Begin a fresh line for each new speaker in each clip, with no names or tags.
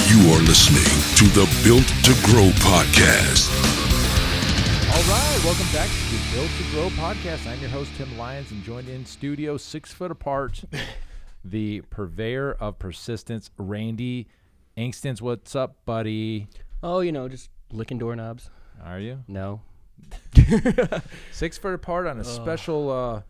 You are listening to the Built to Grow podcast.
All right, welcome back to the Built to Grow podcast. I'm your host, Tim Lyons, and joined in studio 6 foot apart, the purveyor of persistence, Randy Inkstons. What's up, buddy?
Oh, just licking doorknobs.
Are you?
No.
6 foot apart on a special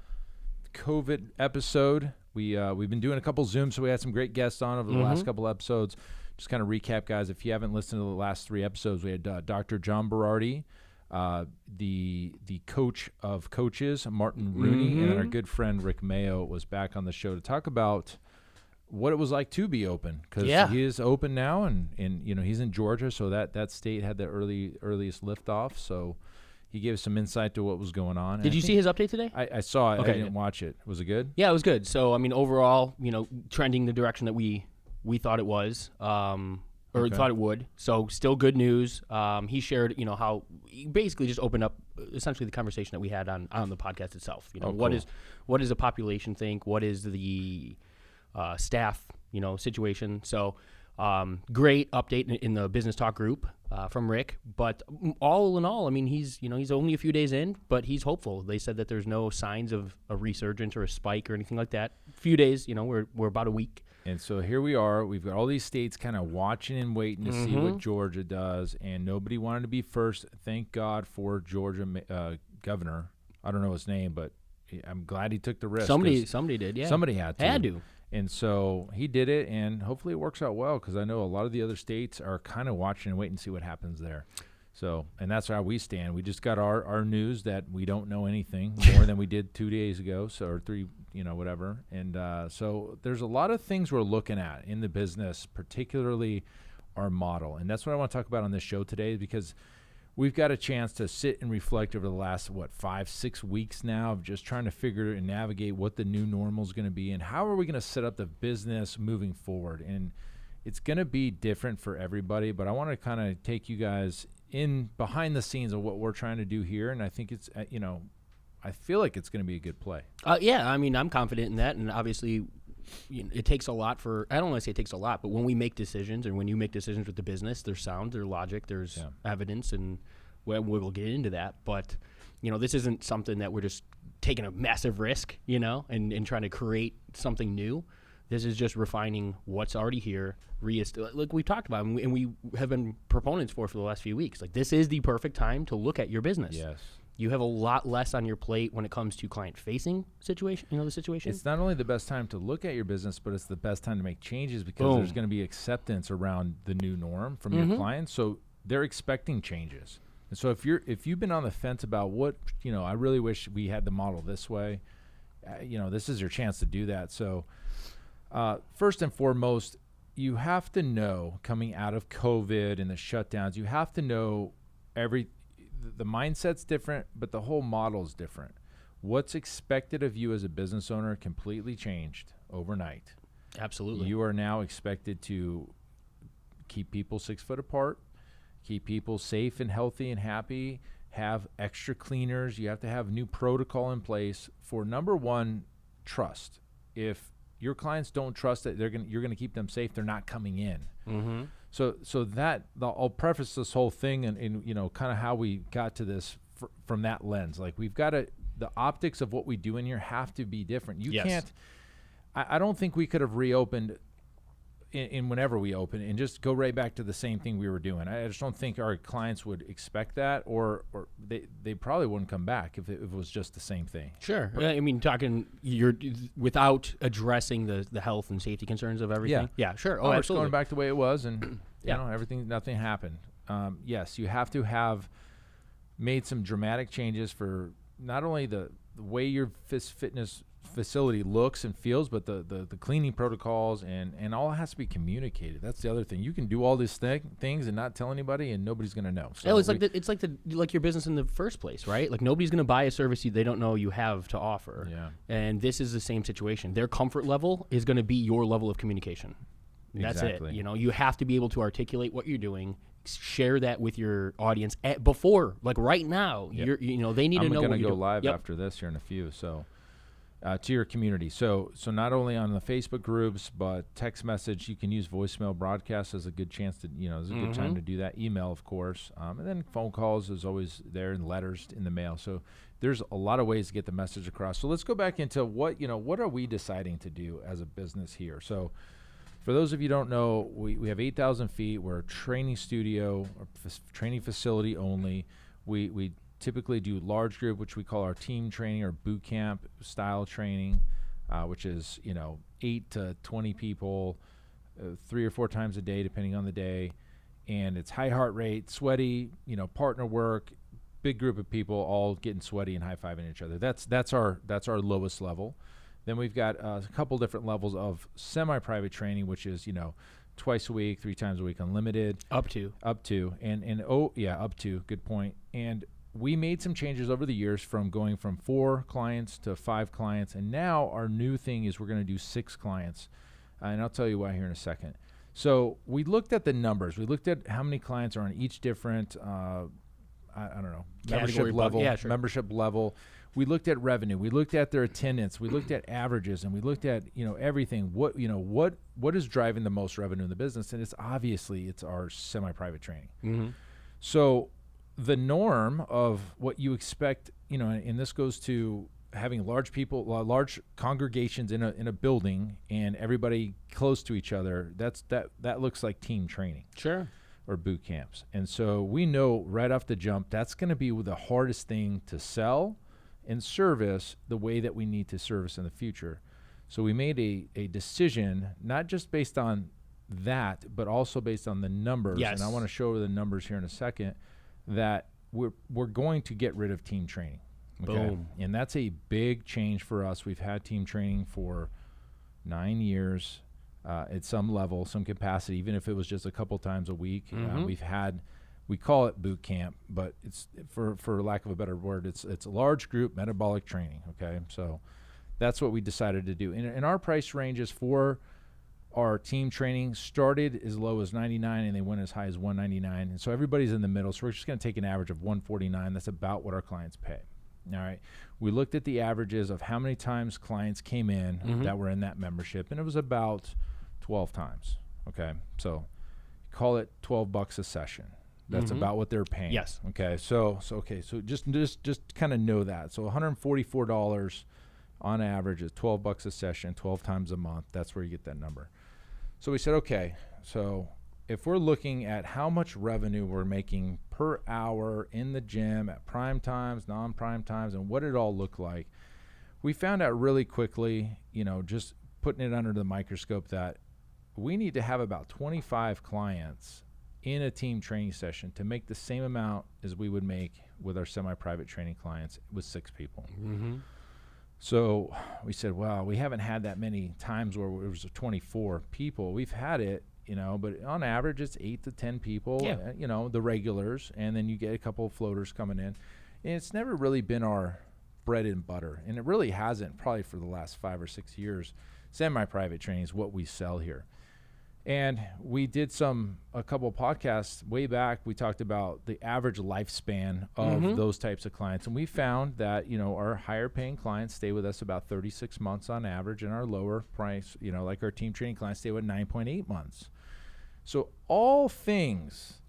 COVID episode. We've been doing a couple Zooms, so we had some great guests on over the last couple episodes. Just kind of recap, guys. If you haven't listened to the last 3 episodes, we had Dr. John Berardi, the coach of coaches, Martin Rooney, and our good friend Rick Mayo was back on the show to talk about what it was like to be open, because he is open now, and he's in Georgia, so that state had the earliest liftoff. So he gave us some insight to what was going on.
Did you see his update today?
I saw it.
Okay,
I didn't watch it. Was it good?
Yeah, it was good. So, overall, trending the direction that we thought it was, or thought it would. So, still good news. He shared, how he basically just opened up essentially the conversation that we had on the podcast itself. What does the population think? What is the staff, situation? So, great update in the business talk group from Rick, but all in all, he's only a few days in, but he's hopeful. They said that there's no signs of a resurgence or a spike or anything like that. Few days, we're about a week.
And so here we are. We've got all these states kind of watching and waiting to see what Georgia does, and nobody wanted to be first. Thank God for Georgia governor. I don't know his name, but I'm glad he took the risk.
Somebody did, yeah.
Somebody had to.
Had to.
And so he did it, and hopefully it works out well, because I know a lot of the other states are kind of watching and waiting to see what happens there. So, and that's how we stand. We just got our news that we don't know anything more than we did 2 days ago, or 3, whatever. And so there's a lot of things we're looking at in the business, particularly our model. And that's what I want to talk about on this show today, because we've got a chance to sit and reflect over the last, 5-6 weeks now of just trying to figure and navigate what the new normal is going to be and how are we going to set up the business moving forward. And it's going to be different for everybody, but I want to kind of take you guys in behind the scenes of what we're trying to do here. And I think it's, I feel like it's going to be a good play.
Yeah, I'm confident in that. And obviously, it takes a lot I don't want to say it takes a lot, but when we make decisions, and when you make decisions with the business, there's sound, there's logic, there's evidence, and we'll get into that. But, this isn't something that we're just taking a massive risk, and trying to create something new. This is just refining what's already here, like we talked about, and we have been proponents for the last few weeks. Like, this is the perfect time to look at your business.
Yes.
You have a lot less on your plate when it comes to client-facing situation. The situation.
It's not only the best time to look at your business, but it's the best time to make changes, because there's going to be acceptance around the new norm from your clients. So they're expecting changes. And so if you've been on the fence about what, I really wish we had the model this way, this is your chance to do that. So first and foremost, you have to know, coming out of COVID and the shutdowns, you have to know the mindset's different, but the whole model's different. What's expected of you as a business owner completely changed overnight.
Absolutely.
You are now expected to keep people 6 foot apart, keep people safe and healthy and happy, have extra cleaners. You have to have new protocol in place for, number one, trust. If your clients don't trust that you're gonna keep them safe, they're not coming in. Mm-hmm. So that I'll preface this whole thing and kind of how we got to this from that lens. Like, we've got the optics of what we do in here have to be different. You can't. I don't think we could have reopened in whenever we open and just go right back to the same thing we were doing. I just don't think our clients would expect that, or they probably wouldn't come back if it was just the same thing.
Sure. Talking without addressing the health and safety concerns of everything. Yeah, sure.
Oh,
absolutely.
it's going back the way it was, and nothing happened. Yes, you have to have made some dramatic changes for not only the way your fitness facility looks and feels, but the cleaning protocols and all has to be communicated. That's the other thing. You can do all these things and not tell anybody, and nobody's going to know. So
it's like your business in the first place, right? Like, nobody's going to buy a service they don't know you have to offer. Yeah. And this is the same situation. Their comfort level is going to be your level of communication. That's exactly it. You have to be able to articulate what you're doing, share that with your audience before, like right now. Yep. They need to know.
I'm going to go live after this here in a few. So to your community. So not only on the Facebook groups, but text message. You can use voicemail broadcast as a good chance to, there's a good time to do that. Email, of course, and then phone calls is always there, and letters in the mail. So there's a lot of ways to get the message across. So let's go back into what are we deciding to do as a business here. So for those of you who don't know, we have 8,000 feet. We're a training studio, training facility only. We typically do large group, which we call our team training or boot camp style training, which is 8 to 20 people, 3 or 4 times a day, depending on the day, and it's high heart rate, sweaty, partner work, big group of people all getting sweaty and high-fiving each other. That's our lowest level. Then we've got a couple different levels of semi-private training, which is twice a week, 3 times a week, unlimited. Up to, good point. And we made some changes over the years from going from 4 clients to 5 clients, and now our new thing is we're going to do 6 clients, and I'll tell you why here in a second. So we looked at the numbers. We looked at how many clients are on each different, membership level.
Yeah, sure.
Membership level. We looked at revenue. We looked at their attendance. We looked at averages, and we looked at everything. What is driving the most revenue in the business? And it's our semi-private training.
Mm-hmm.
So the norm of what you expect, and this goes to having large congregations in a building and everybody close to each other. That looks like team training.
Sure.
Or boot camps. And so we know right off the jump that's going to be the hardest thing to sell and service the way that we need to service in the future. So we made a decision, not just based on that, but also based on the numbers.
Yes.
And I want to show the numbers here in a second, that we're going to get rid of team training. Okay?
Boom.
And that's a big change for us. We've had team training for 9 years at some level, some capacity, even if it was just a couple times a week. We call it boot camp, but it's for lack of a better word, it's a large group metabolic training. Okay, so that's what we decided to do. And our price ranges for our team training started as low as $99 and they went as high as $199. And so everybody's in the middle. So we're just going to take an average of $149. That's about what our clients pay. All right. We looked at the averages of how many times clients came in that were in that membership, and it was about 12 times. Okay. So call it $12 a session. That's about what they're paying.
Yes.
Okay. So just kind of know that. So $144 on average is $12 a session, 12 times a month. That's where you get that number. So we said, okay, so if we're looking at how much revenue we're making per hour in the gym at prime times, non-prime times, and what it all looked like, we found out really quickly, just putting it under the microscope, that we need to have about 25 clients in a team training session to make the same amount as we would make with our semi-private training clients with 6 people. So we said, well, we haven't had that many times where it was 24 people. We've had it, but on average it's 8 to 10 people, the regulars, and then you get a couple of floaters coming in. And it's never really been our bread and butter, and it really hasn't probably for the last 5 or 6 years. Semi-private training is what we sell here. And we did a couple of podcasts way back. We talked about the average lifespan of those types of clients. And we found that, our higher paying clients stay with us about 36 months on average, and our lower price, like our team training clients, stay with 9.8 months. So all things,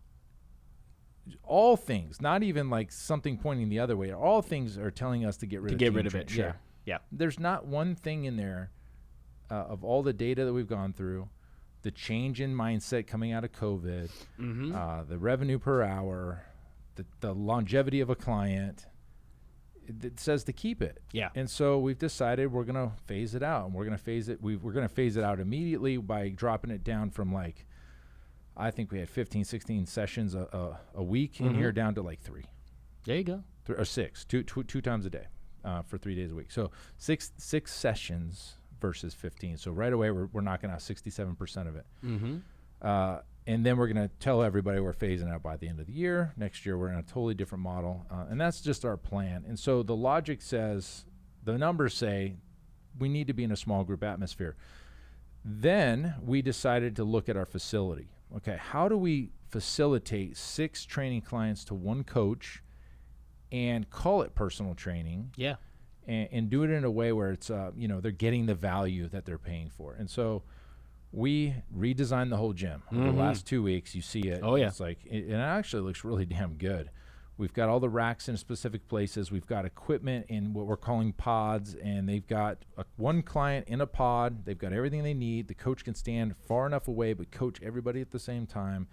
not even like something pointing the other way, all things are telling us to get rid of it.
Sure. Yeah.
There's not one thing in there of all the data that we've gone through, the change in mindset coming out of COVID, the revenue per hour, the longevity of a client, it says to keep it.
Yeah.
And so we've decided we're going to phase it out, and we're going to phase it out immediately by dropping it down from I think we had 15, 16 sessions a week in here down to 3.
There you go.
Or 6, two times a day for 3 days a week. So six sessions versus 15. So right away, we're knocking out 67% of it. And then we're going to tell everybody we're phasing out by the end of the year. Next year, we're in a totally different model. And that's just our plan. And so the logic says, the numbers say, we need to be in a small group atmosphere. Then we decided to look at our facility. Okay, how do we facilitate 6 training clients to 1 coach and call it personal training?
Yeah.
and do it in a way where it's, they're getting the value that they're paying for. And so we redesigned the whole gym. Over the last 2 weeks, you see it.
Oh, yeah.
It's like, it actually looks really damn good. We've got all the racks in specific places. We've got equipment in what we're calling pods, and they've got one client in a pod. They've got everything they need. The coach can stand far enough away but coach everybody at the same time,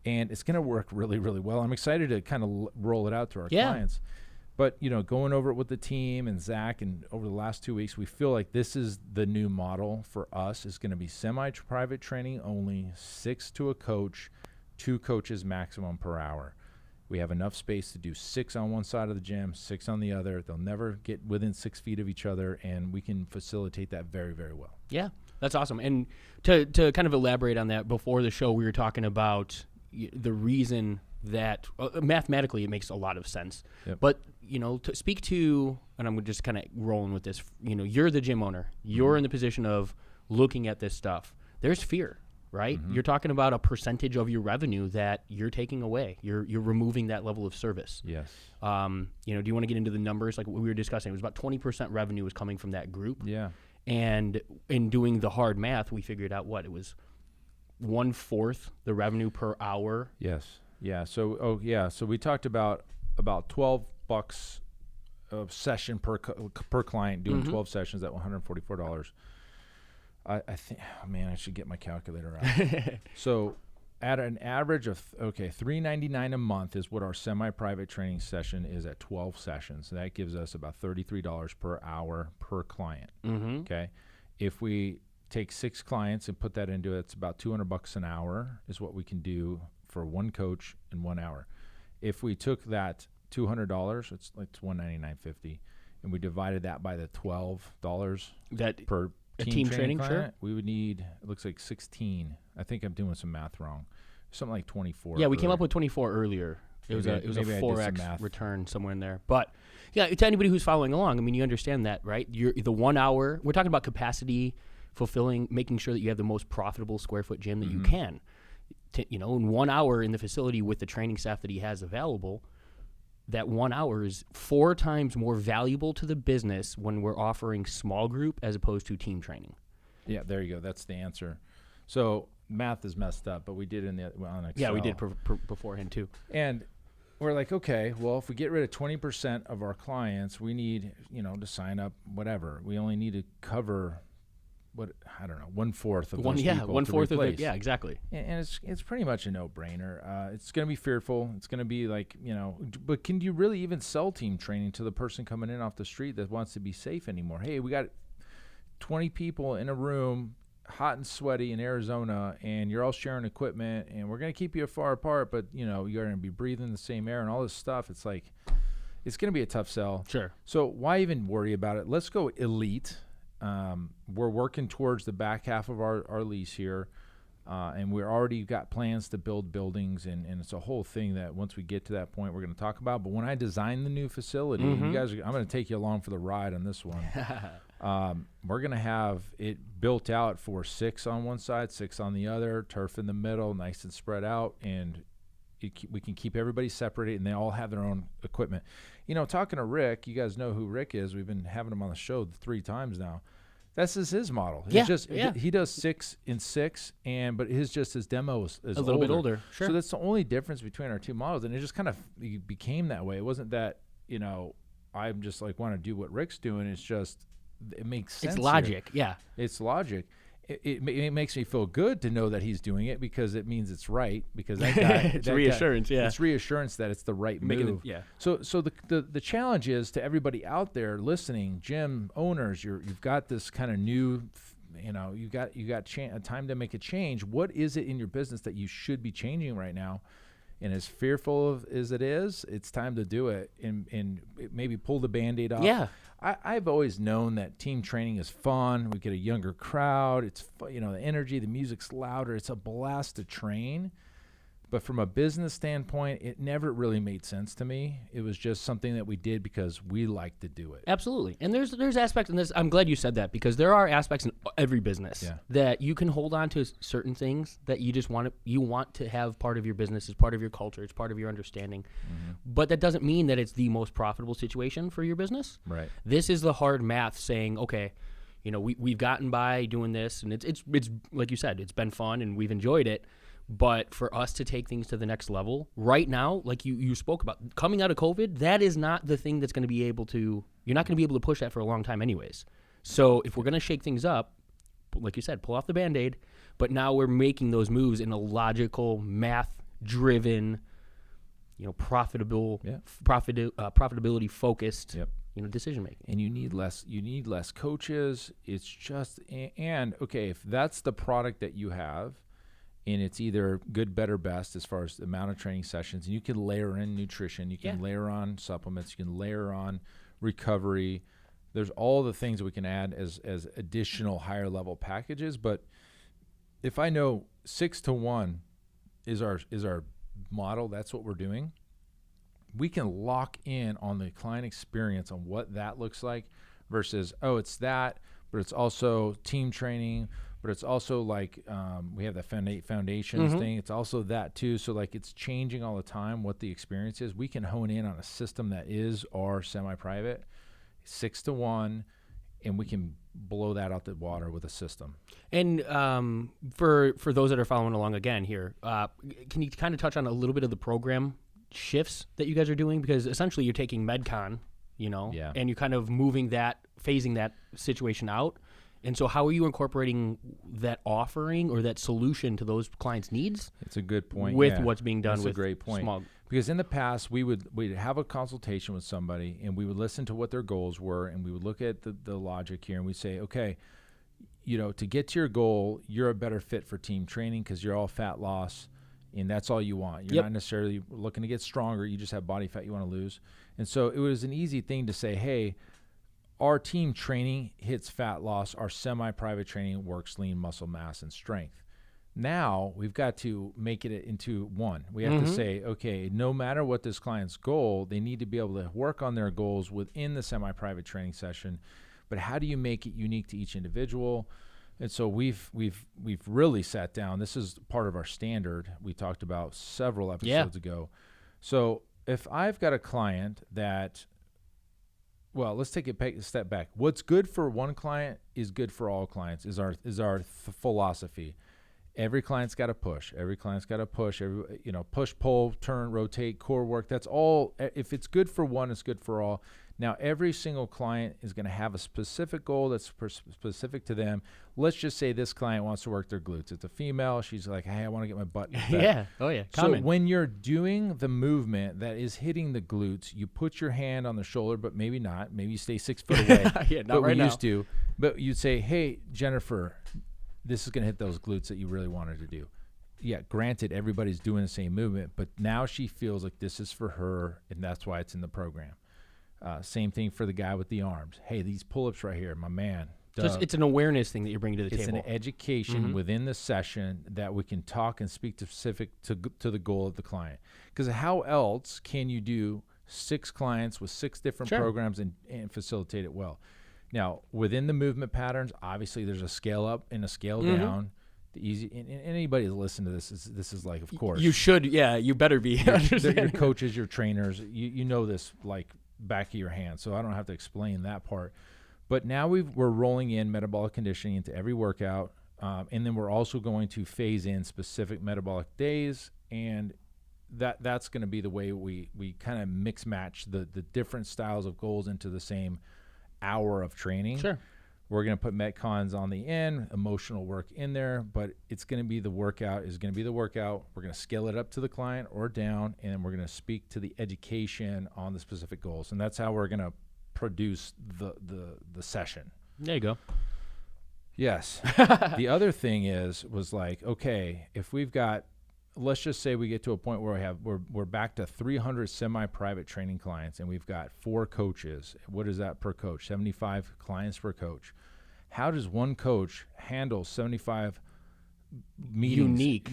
and it's going to work really, really well. I'm excited to kind of roll it out to our clients. But, going over it with the team and Zach, and over the last 2 weeks, we feel like this is the new model for us. It's going to be semi-private training only, 6 to a coach, 2 coaches maximum per hour. We have enough space to do 6 on one side of the gym, 6 on the other. They'll never get within 6 feet of each other, and we can facilitate that very, very well.
Yeah, that's awesome. And to kind of elaborate on that, before the show, we were talking about the reason that mathematically it makes a lot of sense. Yep. But, to speak to, and I'm just kind of rolling with this, you're the gym owner. You're in the position of looking at this stuff. There's fear. Right? You're talking about a percentage of your revenue that you're taking away. You're removing that level of service.
Yes.
Do you want to get into the numbers? Like what we were discussing, it was about 20% revenue was coming from that group.
Yeah.
And in doing the hard math, we figured out it was 1/4 the revenue per hour.
Yes. Yeah. So we talked about $12 a session per client, doing 12 sessions at $144. I think, I should get my calculator out. So at an average of, $399 a month is what our semi-private training session is at 12 sessions. So that gives us about $33 per hour per client. Okay. If we take 6 clients and put that into it, it's about $200 an hour is what we can do for one coach in 1 hour. If we took that $200, it's $199.50, and we divided that by the $12 per team training client, sure. We would need, it looks like 16. I think I'm doing some math wrong. Something like 24.
Yeah, we came up with 24 earlier. It was a 4x return somewhere in there. But yeah, to anybody who's following along, you understand that, right? The 1 hour, we're talking about capacity, fulfilling, making sure that you have the most profitable square foot gym that you can. In 1 hour in the facility with the training staff that he has available, that 1 hour is 4 times more valuable to the business when we're offering small group as opposed to team training. Yeah,
there you go. That's the answer. So math is messed up, but we did on Excel.
Yeah, we did beforehand too.
And we're like, okay, well, if we get rid of 20% of our clients, we need, to sign up whatever. We only need to cover 1/4 of those people.
1/4 of it. Yeah, exactly.
And it's pretty much a no-brainer. It's going to be fearful. It's going to be like, but can you really even sell team training to the person coming in off the street that wants to be safe anymore? Hey, we got 20 people in a room, hot and sweaty in Arizona, and you're all sharing equipment, and we're going to keep you far apart, but you're going to be breathing the same air and all this stuff. It's like, it's going to be a tough sell.
Sure.
So why even worry about it? Let's go elite. We're working towards the back half of our lease here, and we're already got plans to build buildings, and it's a whole thing that once we get to that point we're going to talk about. But when I designed the new facility, you guys, I'm going to take you along for the ride on this one. We're going to have it built out for 6 on one side, 6 on the other, turf in the middle, nice and spread out, and we can keep everybody separated, and they all have their own equipment. Talking to Rick, you guys know who Rick is. We've been having him on the show 3 times now. That's his model. He does 6 in 6, but his demo is
a little bit older. Sure.
So that's the only difference between our 2 models, and it just kind of became that way. It wasn't that I'm just like want to do what Rick's doing. It's just it makes sense.
It's logic.
Here. Yeah, it's logic. It makes me feel good to know that he's doing it because it means it's right. Because that guy,
it's reassurance.
It's reassurance that it's the right move. So the challenge is to everybody out there listening, gym owners, you've got this kind of new, you got time to make a change. What is it in your business that you should be changing right now? And as fearful as it is, it's time to do it and maybe pull the Band-Aid off.
Yeah.
I've always known that team training is fun. We get a younger crowd. It's the energy, the music's louder. It's a blast to train. But from a business standpoint, it never really made sense to me. It was just something that we did because we like to do it.
Absolutely. And there's aspects in this. I'm glad you said that, because there are aspects in every business that you can hold on to certain things that you just want to have part of your business, as part of your culture, it's part of your understanding. Mm-hmm. But that doesn't mean that it's the most profitable situation for your business.
Right.
This is the hard math saying, okay, we've gotten by doing this, and it's like you said, it's been fun and we've enjoyed it. But for us to take things to the next level right now, like you spoke about, coming out of COVID, that is not the thing that's going to be able to, you're not going to be able to push that for a long time anyways. So if we're going to shake things up, like you said, pull off the Band-Aid, but now we're making those moves in a logical, math-driven, profitability focused, decision making.
And you need less coaches. It's just, and okay, if that's the product that you have, and it's either good, better, best as far as the amount of training sessions, and you can layer in nutrition, you can layer on supplements, you can layer on recovery. There's all the things that we can add as additional higher level packages. But if I know 6-to-1 is our model, that's what we're doing, we can lock in on the client experience on what that looks like versus, it's that, but it's also team training, but it's also like we have the foundations thing. It's also that too. So like it's changing all the time what the experience is. We can hone in on a system that is our semi-private, 6-to-1, and we can blow that out the water with a system.
And for those that are following along again here, can you kind of touch on a little bit of the program shifts that you guys are doing? Because essentially you're taking MedCon, and you're kind of phasing that situation out. And so how are you incorporating that offering or that solution to those clients' needs?
It's a good point.
With what's being done. That's
a great point.
Small.
Because in the past, we'd have a consultation with somebody, and we would listen to what their goals were, and we would look at the logic here, and we'd say, okay, to get to your goal, you're a better fit for team training because you're all fat loss, and that's all you want. You're not necessarily looking to get stronger. You just have body fat you want to lose. And so it was an easy thing to say, hey, our team training hits fat loss. Our semi-private training works lean muscle mass and strength. Now we've got to make it into one. We have to say, okay, no matter what this client's goal, they need to be able to work on their goals within the semi-private training session. But how do you make it unique to each individual? And so we've really sat down. This is part of our standard we talked about several episodes ago. So if I've got a client that, well, let's take a step back. What's good for one client is good for all clients is our philosophy. Every client's got to push. Every client's got to push. Push, pull, turn, rotate, core work. That's all. If it's good for one, it's good for all. Now, every single client is going to have a specific goal that's specific to them. Let's just say this client wants to work their glutes. It's a female. She's like, hey, I want to get my butt.
Yeah. Oh, yeah. Common.
So when you're doing the movement that is hitting the glutes, you put your hand on the shoulder, but maybe not. Maybe you stay 6 foot away.
Yeah, not right now.
Used to. But you'd say, hey, Jennifer, this is going to hit those glutes that you really wanted to do. Yeah, granted, everybody's doing the same movement, but now she feels like this is for her, and that's why it's in the program. Same thing for the guy with the arms. Hey, these pull-ups right here, my man.
So it's an awareness thing that you're bringing to the table.
It's an education within the session that we can talk and speak specific to the goal of the client. Because how else can you do 6 clients with 6 different programs and facilitate it well? Now, within the movement patterns, obviously there's a scale up and a scale down. The easy and anybody that listens to this is like, of course.
You should, you better be.
Your coaches, your trainers, you know this like back of your hand, so I don't have to explain that part. But now we're rolling in metabolic conditioning into every workout, and then we're also going to phase in specific metabolic days, and that's going to be the way we kind of mix match the different styles of goals into the same hour of training.
Sure.
We're going to put Metcons on the end, emotional work in there, but it's going to be the workout is going to be the workout. We're going to scale it up to the client or down, and then we're going to speak to the education on the specific goals. And that's how we're going to produce the session.
There you go.
Yes. The other thing was like, okay, if we've got, let's just say we get to a point where we're back to 300 semi-private training clients, and we've got 4 coaches. What is that per coach? 75 clients per coach. How does one coach handle 75 meetings
unique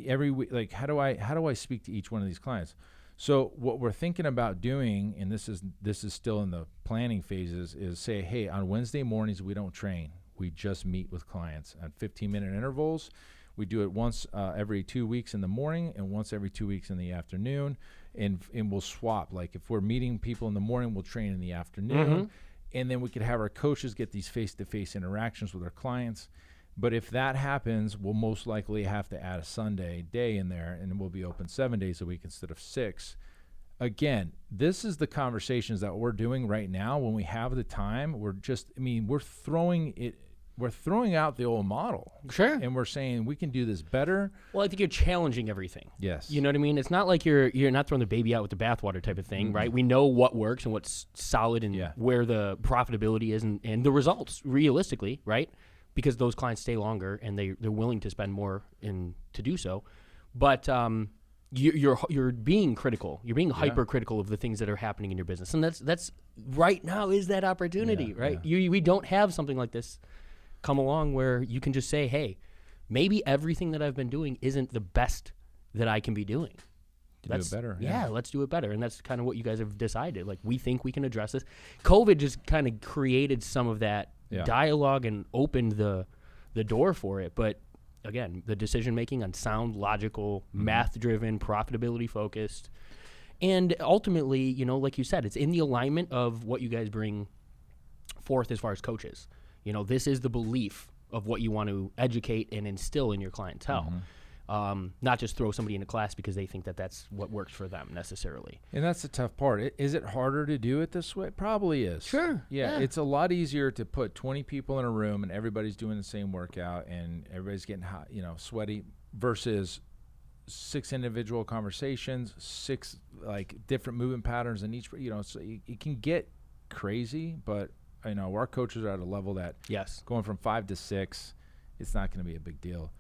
every week. Like, how do I speak to each one of these clients? So what we're thinking about doing, and this is still in the planning phases, is say, hey, on Wednesday mornings we don't train. We just meet with clients at 15-minute intervals. We do it once every 2 weeks in the morning and once every 2 weeks in the afternoon, and we'll swap. Like if we're meeting people in the morning, we'll train in the afternoon, and then we could have our coaches get these face-to-face interactions with our clients. But if that happens, we'll most likely have to add a Sunday day in there, and we'll be open 7 days a week instead of 6. Again, this is the conversations that we're doing right now. When we have the time, we're throwing out the old model.
Sure.
And we're saying we can do this better.
Well, I think you're challenging everything.
Yes.
You know what I mean? It's not like you're not throwing the baby out with the bathwater type of thing, right? We know what works and what's solid and where the profitability is and the results realistically, right? Because those clients stay longer and they're willing to spend more to do so. But you're being critical. You're being hypercritical of the things that are happening in your business. And that's right now is that opportunity, right?
Yeah.
We don't have something like this come along where you can just say, hey, maybe everything that I've been doing isn't the best that I can be doing.
Do it better.
Yeah, let's do it better. And that's kind of what you guys have decided. Like, we think we can address this. COVID just kind of created some of that dialogue and opened the door for it. But again, the decision making on sound, logical, math driven, profitability focused. And ultimately, you know, like you said, it's in the alignment of what you guys bring forth as far as coaches. You know, this is the belief of what you want to educate and instill in your clientele. Not just throw somebody in a class because they think that that's what works for them necessarily.
And that's the tough part. Is it harder to do it this way? It probably is.
Sure.
Yeah, it's a lot easier to put 20 people in a room and everybody's doing the same workout and everybody's getting hot, sweaty, versus 6 individual conversations, 6 like different movement patterns in each. So it can get crazy, but our coaches are at a level that going from 5 to 6, it's not going to be a big deal.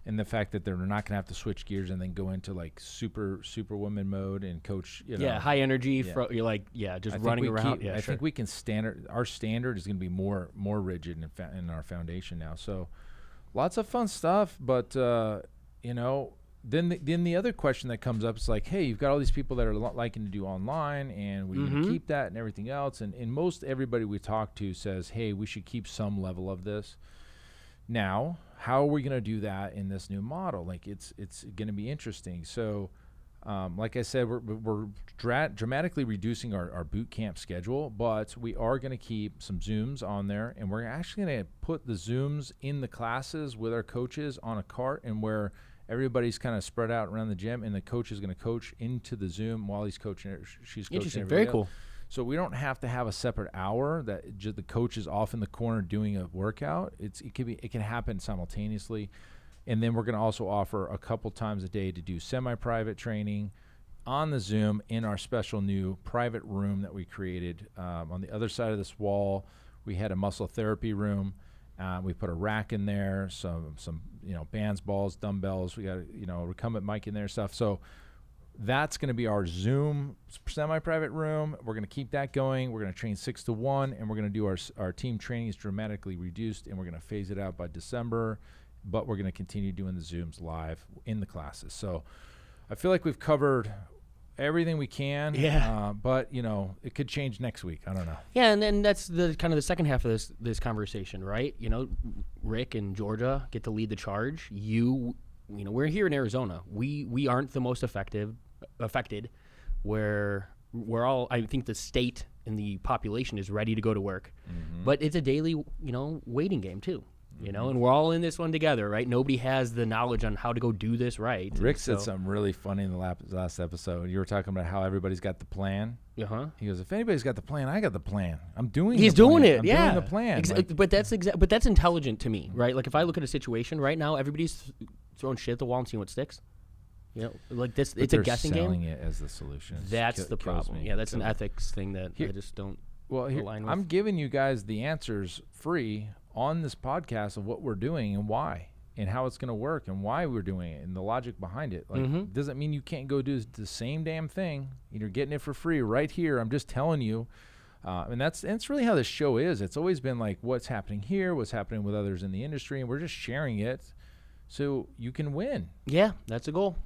And the fact that they're not going to have to switch gears and then go into like super woman mode and coach,
high energy. You're like, just running around.
I think we can our standard is going to be more rigid in our foundation now. So lots of fun stuff. But, then the other question that comes up is like, hey, you've got all these people that are liking to do online, and we're going to keep that and everything else. And most everybody we talk to says, hey, we should keep some level of this. Now, how are we going to do that in this new model? Like, it's going to be interesting. So, like I said, we're dramatically reducing our boot camp schedule, but we are going to keep some Zooms on there, and we're actually going to put the Zooms in the classes with our coaches on a cart, and where everybody's kind of spread out around the gym, and the coach is going to coach into the Zoom while he's coaching. She's coaching.
Interesting. Very cool.
So we don't have to have a separate hour that just the coach is off in the corner doing a workout. It can happen simultaneously. And then we're going to also offer a couple times a day to do semi-private training on the Zoom in our special new private room that we created. On the other side of this wall, we had a muscle therapy room. We put a rack in there, some bands, balls, dumbbells. We got a recumbent mic in there, stuff. So that's going to be our Zoom semi-private room. We're going to keep that going. We're going to train 6 to 1, and we're going to do our team training is dramatically reduced, and we're going to phase it out by December. But we're going to continue doing the Zooms live in the classes. So I feel like we've covered everything we can.
Yeah.
But it could change next week. I don't know.
Yeah, and then that's the kind of the second half of this conversation, right? Rick and Georgia get to lead the charge. We're here in Arizona. We aren't the most affected. Where we're all. I think the state and the population is ready to go to work, but it's a daily waiting game too. And we're all in this one together, right? Nobody has the knowledge on how to go do this right.
Rick said something really funny in the last episode. You were talking about how everybody's got the plan. He goes, if anybody's got the plan, I got the plan. I'm doing.
He's doing it.
I'm
doing
the plan.
But that's intelligent to me, right? Like if I look at a situation right now, everybody's throwing shit at the wall and seeing what sticks. Like this, it's a guessing game.
Selling it as the solution.
That's the problem. Yeah, that's an ethics thing that I just don't align with.
I'm giving you guys the answers free on this podcast of what we're doing and why and how it's going to work and why we're doing it and the logic behind it. Like, doesn't mean you can't go do the same damn thing. You're getting it for free right here. I'm just telling you. And that's really how this show is. It's always been like what's happening here, what's happening with others in the industry, and we're just sharing it so you can win.
Yeah, that's a goal.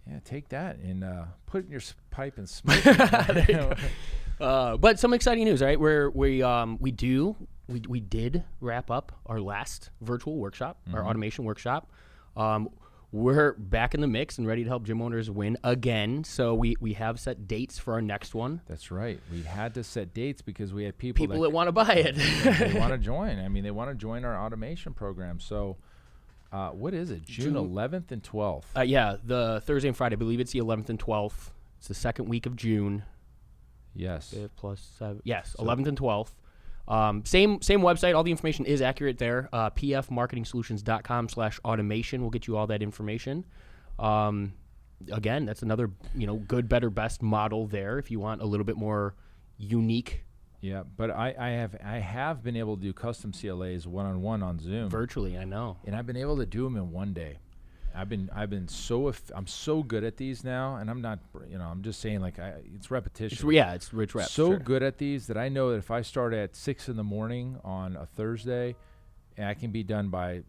Yeah, take that and put it in your pipe and smoke it.
But some exciting news, right? We did wrap up our last virtual workshop, our automation workshop. We're back in the mix and ready to help gym owners win again. So we have set dates for our next one.
That's right. We had to set dates because we had people
that want to buy it.
They want to join. I mean, they want to join our automation program. So what is it? June 11th and 12th?
Yeah, the Thursday and Friday. I believe it's the 11th and 12th. It's the second week of June.
Yes.
5 plus 7. Yes, so 11th and 12th. Same website. All the information is accurate there. pfmarketingsolutions.com/automation will get you all that information. Again, that's another good, better, best model there if you want a little bit more unique.
Yeah, but I have been able to do custom CLAs one-on-one on Zoom
virtually. I know,
and I've been able to do them in one day. I'm so good at these now, and I'm not, I'm just saying it's repetition.
It's reps.
So good at these that I know that if I start at 6 a.m. on a Thursday, I can be done by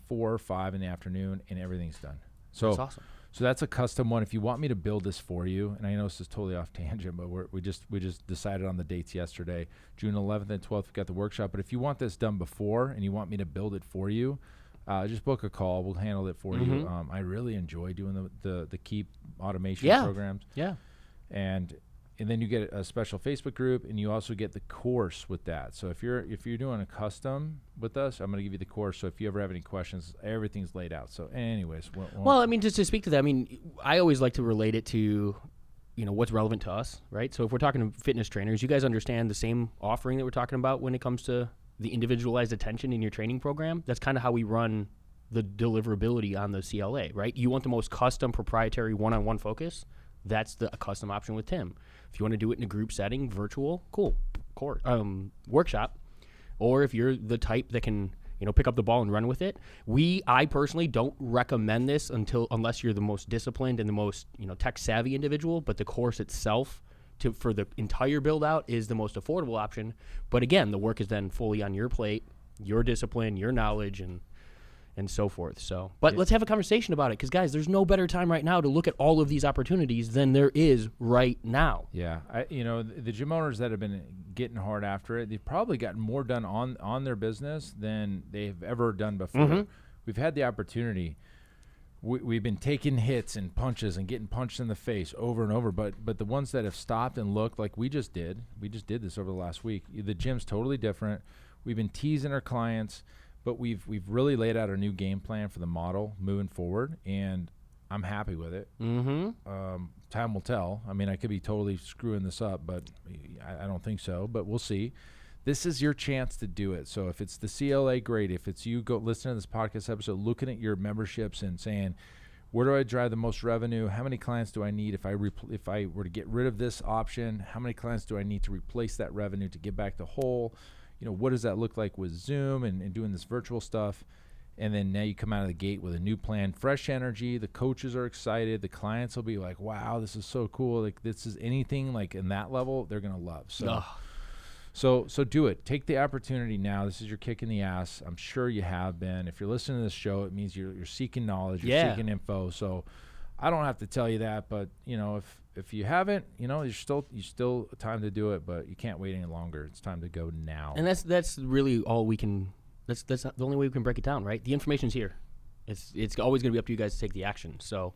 4 or 5 in the afternoon, and everything's done. So
that's awesome.
So that's a custom one. If you want me to build this for you, and I know this is totally off tangent, but we just decided on the dates yesterday, June 11th and 12th. We got the workshop. But if you want this done before and you want me to build it for you, just book a call. We'll handle it for you. I really enjoy doing the Keep automation programs.
Yeah.
And then you get a special Facebook group, and you also get the course with that. So if you're doing a custom with us, I'm going to give you the course. So if you ever have any questions, everything's laid out. So anyways.
Well, I mean, just to speak to that, I mean, I always like to relate it to, what's relevant to us, right? So if we're talking to fitness trainers, you guys understand the same offering that we're talking about when it comes to the individualized attention in your training program. That's kind of how we run the deliverability on the CLA, right? You want the most custom proprietary one-on-one focus. That's a custom option with Tim. If you want to do it in a group setting, virtual, cool, workshop. Or if you're the type that can, pick up the ball and run with it. I personally don't recommend this unless you're the most disciplined and the most, tech savvy individual, but the course itself for the entire build out is the most affordable option. But again, the work is then fully on your plate, your discipline, your knowledge, and so forth. So, but let's have a conversation about it, because guys, there's no better time right now to look at all of these opportunities than there is right now.
Yeah, the gym owners that have been getting hard after it, they've probably gotten more done on their business than they've ever done before. We've had the opportunity. We've been taking hits and punches and getting punched in the face over and over, but the ones that have stopped and looked like we just did this over the last week. The gym's totally different. We've been teasing our clients, but we've really laid out our new game plan for the model moving forward, and I'm happy with it. Time will tell. I mean, I could be totally screwing this up, but I don't think so, but we'll see. This is your chance to do it. So if it's the CLA, great. If it's you go listening to this podcast episode, looking at your memberships and saying, where do I drive the most revenue? How many clients do I need if I were to get rid of this option? How many clients do I need to replace that revenue to get back to whole? What does that look like with Zoom and doing this virtual stuff? And then now you come out of the gate with a new plan, fresh energy. The coaches are excited. The clients will be like, wow, this is so cool. Like, this is anything like in that level they're going to love. So do it. Take the opportunity now. This is your kick in the ass. I'm sure you have been. If you're listening to this show, it means you're seeking knowledge. You're seeking info. So I don't have to tell you that, but if you haven't, you still time to do it, but you can't wait any longer. It's time to go now.
And that's really all we can. That's the only way we can break it down, right? The information's here. It's always going to be up to you guys to take the action. So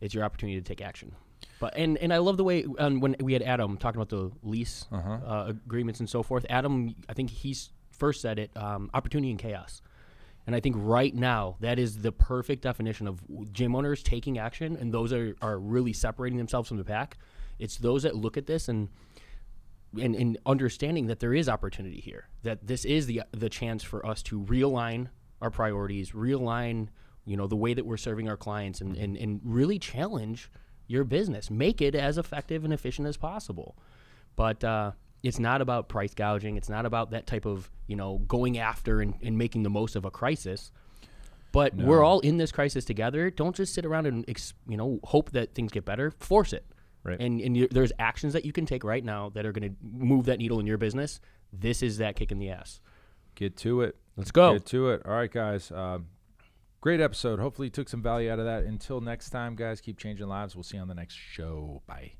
it's your opportunity to take action. But and I love the way when we had Adam talking about the lease agreements and so forth. Adam, I think he's first said it, opportunity and chaos. And I think right now that is the perfect definition of gym owners taking action, and those are really separating themselves from the pack. It's those that look at this and understanding that there is opportunity here, that this is the chance for us to realign our priorities, realign the way that we're serving our clients, and really challenge your business, make it as effective and efficient as possible. But it's not about price gouging. It's not about that type of, going after and making the most of a crisis. But we're all in this crisis together. Don't just sit around and, hope that things get better. Force it.
Right.
And there's actions that you can take right now that are going to move that needle in your business. This is that kick in the ass.
Get to it.
Let's go.
Get to it. All right, guys. great episode. Hopefully you took some value out of that. Until next time, guys, keep changing lives. We'll see you on the next show. Bye.